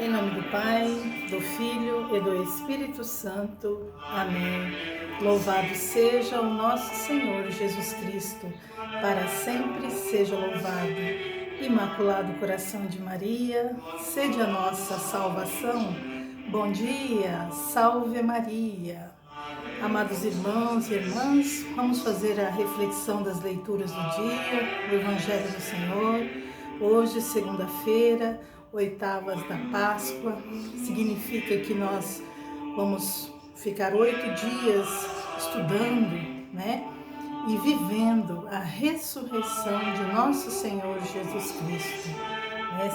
Em nome do Pai, do Filho e do Espírito Santo. Amém. Louvado seja o nosso Senhor Jesus Cristo, para sempre seja louvado. Imaculado Coração de Maria, sede a nossa salvação. Bom dia, salve Maria. Amados irmãos e irmãs, vamos fazer a reflexão das leituras do dia, do Evangelho do Senhor. Hoje, segunda-feira, oitavas da Páscoa, significa que nós vamos ficar 8 dias estudando, e vivendo a ressurreição de nosso Senhor Jesus Cristo,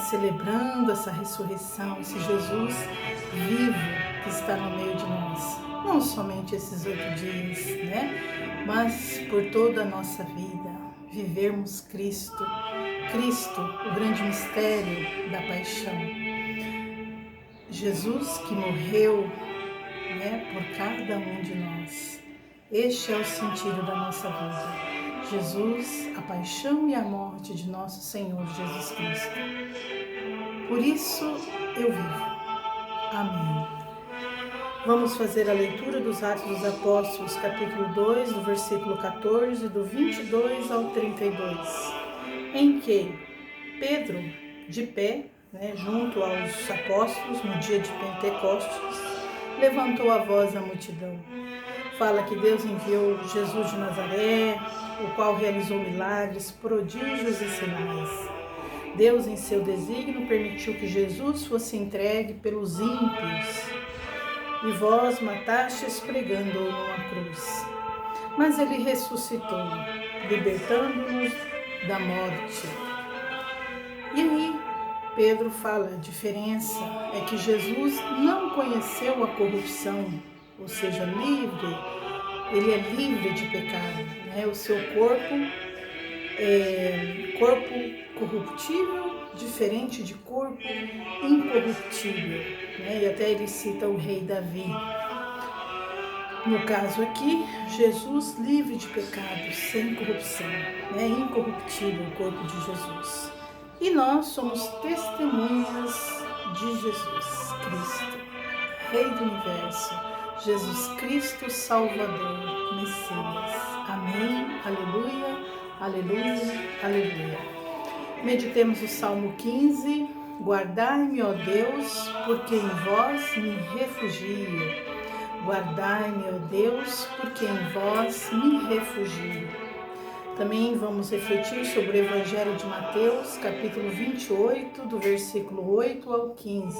celebrando essa ressurreição, esse Jesus vivo que está no meio de nós. Não somente esses 8 dias, mas por toda a nossa vida, vivermos Cristo, o grande mistério da paixão. Jesus que morreu, por cada um de nós. Este é o sentido da nossa vida. Jesus, a paixão e a morte de nosso Senhor Jesus Cristo. Por isso eu vivo. Amém. Vamos fazer a leitura dos Atos dos Apóstolos, capítulo 2, do versículo 14, do 22 ao 32, em que Pedro, de pé, junto aos apóstolos, no dia de Pentecostes, levantou a voz à multidão. Fala que Deus enviou Jesus de Nazaré, o qual realizou milagres, prodígios e sinais. Deus, em seu desígnio, permitiu que Jesus fosse entregue pelos ímpios, e vós matastes pregando-o numa cruz. Mas ele ressuscitou, libertando-nos da morte. E aí, Pedro fala, a diferença é que Jesus não conheceu a corrupção, ou seja, livre, ele é livre de pecado, O seu corpo é corpo corruptível, diferente de corpo incorruptível, E até ele cita o rei Davi. No caso aqui, Jesus livre de pecado, sem corrupção, incorruptível o corpo de Jesus. E nós somos testemunhas de Jesus Cristo, Rei do Universo, Jesus Cristo Salvador, Messias. Amém, aleluia, aleluia, aleluia. Meditemos o Salmo 15. Guardai-me, ó Deus, porque em vós me refugio. Guardai-me, ó Deus, porque em vós me refugio. Também vamos refletir sobre o Evangelho de Mateus, capítulo 28, do versículo 8 ao 15.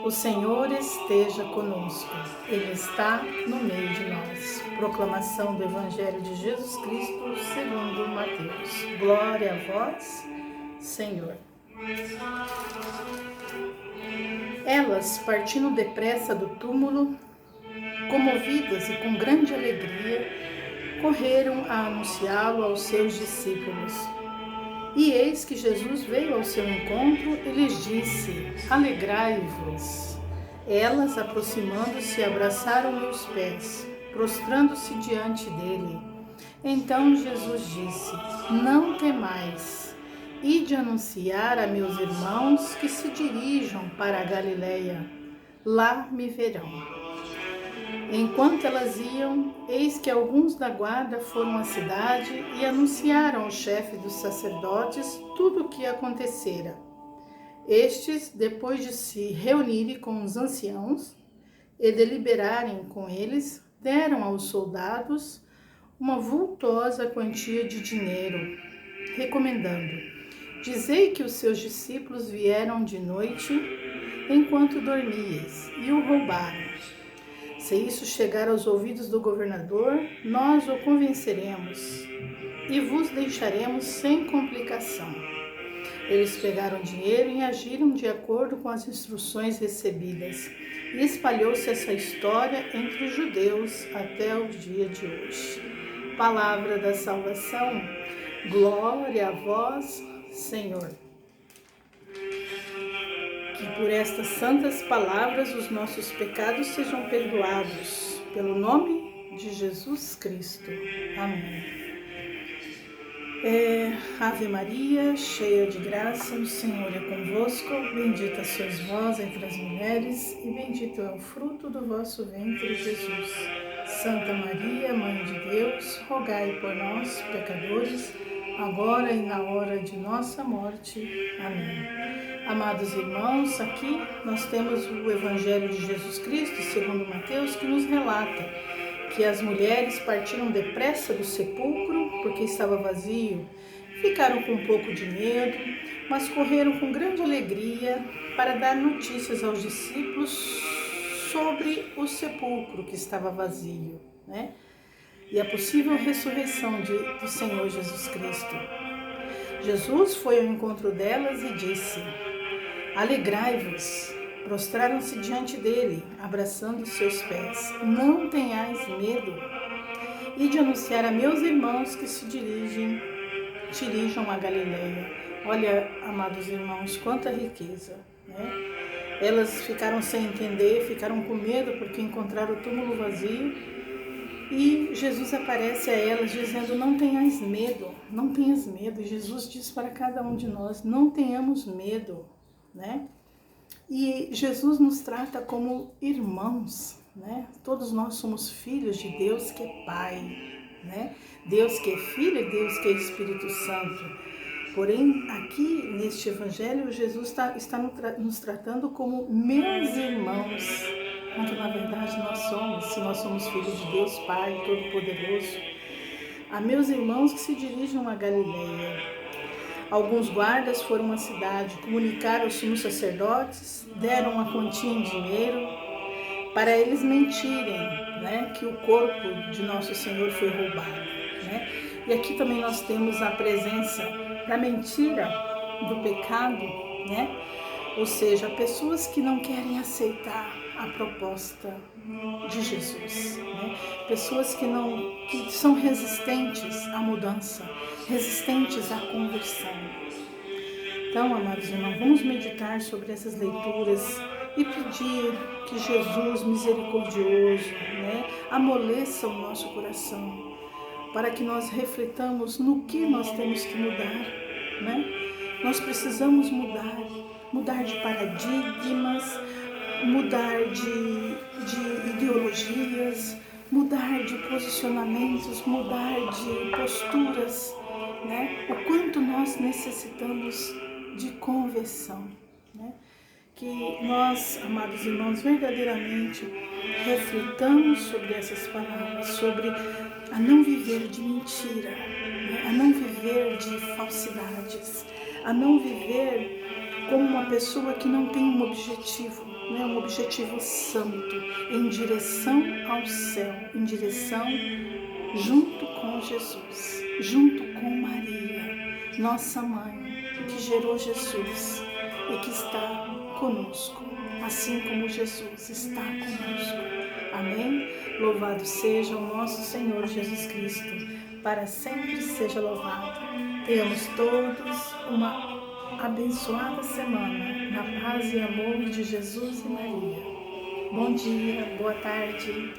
O Senhor esteja conosco, Ele está no meio de nós. Proclamação do Evangelho de Jesus Cristo segundo Mateus. Glória a vós, Senhor. Elas, partindo depressa do túmulo, comovidas e com grande alegria, correram a anunciá-lo aos seus discípulos. E eis que Jesus veio ao seu encontro e lhes disse: alegrai-vos. Elas, aproximando-se, abraçaram-lhe os pés, prostrando-se diante dele. Então Jesus disse: não temais, ide anunciar a meus irmãos que se dirijam para a Galileia. Lá me verão. Enquanto elas iam, eis que alguns da guarda foram à cidade e anunciaram ao chefe dos sacerdotes tudo o que acontecera. Estes, depois de se reunirem com os anciãos e deliberarem com eles, deram aos soldados uma vultosa quantia de dinheiro, recomendando: dizei que os seus discípulos vieram de noite enquanto dormíeis e o roubaram. Se isso chegar aos ouvidos do governador, nós o convenceremos e vos deixaremos sem complicação. Eles pegaram dinheiro e agiram de acordo com as instruções recebidas. E espalhou-se essa história entre os judeus até o dia de hoje. Palavra da salvação. Glória a vós, Senhor. Que por estas santas palavras os nossos pecados sejam perdoados, pelo nome de Jesus Cristo. Amém. Ave Maria, cheia de graça, o Senhor é convosco, bendita sois vós entre as mulheres, e bendito é o fruto do vosso ventre, Jesus. Santa Maria, Mãe de Deus, rogai por nós, pecadores, agora e na hora de nossa morte. Amém. Amados irmãos, aqui nós temos o Evangelho de Jesus Cristo, segundo Mateus, que nos relata que as mulheres partiram depressa do sepulcro, porque estava vazio. Ficaram com um pouco de medo, mas correram com grande alegria para dar notícias aos discípulos sobre o sepulcro que estava vazio, né? E a possível ressurreição do Senhor Jesus Cristo. Jesus foi ao encontro delas e disse: alegrai-vos. Prostraram-se diante dele, abraçando seus pés. Não tenhais medo. E de anunciar a meus irmãos que se dirijam a Galileia. Olha, amados irmãos, quanta riqueza, né? Elas ficaram sem entender, ficaram com medo porque encontraram o túmulo vazio. E Jesus aparece a elas dizendo: não tenhais medo, não tenhas medo. E Jesus diz para cada um de nós: não tenhamos medo, né? E Jesus nos trata como irmãos, né? Todos nós somos filhos de Deus que é Pai, né? Deus que é Filho e Deus que é Espírito Santo. Porém, aqui neste Evangelho, Jesus está nos tratando como meus irmãos, quando na verdade nós somos, se nós somos filhos de Deus Pai Todo-Poderoso. A meus irmãos que se dirigem a Galileia. Alguns guardas foram à cidade, comunicaram aos sumos sacerdotes, deram uma quantia em dinheiro para eles mentirem, né, que o corpo de nosso Senhor foi roubado, né? E aqui também nós temos a presença da mentira, do pecado, né? Ou seja, pessoas que não querem aceitar a proposta de Jesus, né? Pessoas que são resistentes à mudança, resistentes à conversão. Então, amados irmãos, vamos meditar sobre essas leituras e pedir que Jesus, misericordioso, né, amoleça o nosso coração, para que nós refletamos no que nós temos que mudar, né? Nós precisamos mudar de paradigmas, mudar de ideologias, mudar de posicionamentos, mudar de posturas, né? O quanto nós necessitamos de conversão, né? Que nós, amados irmãos, verdadeiramente reflitamos sobre essas palavras, sobre a não viver de mentira, né? A não viver de falsidades, a não viver como uma pessoa que não tem um objetivo, né? Um objetivo santo, em direção ao céu, em direção junto com Jesus, junto com Maria, nossa mãe, que gerou Jesus e que está conosco, assim como Jesus está conosco. Amém? Louvado seja o nosso Senhor Jesus Cristo, para sempre seja louvado. Tenhamos todos uma abençoada semana, na paz e amor de Jesus e Maria. Bom dia, boa tarde.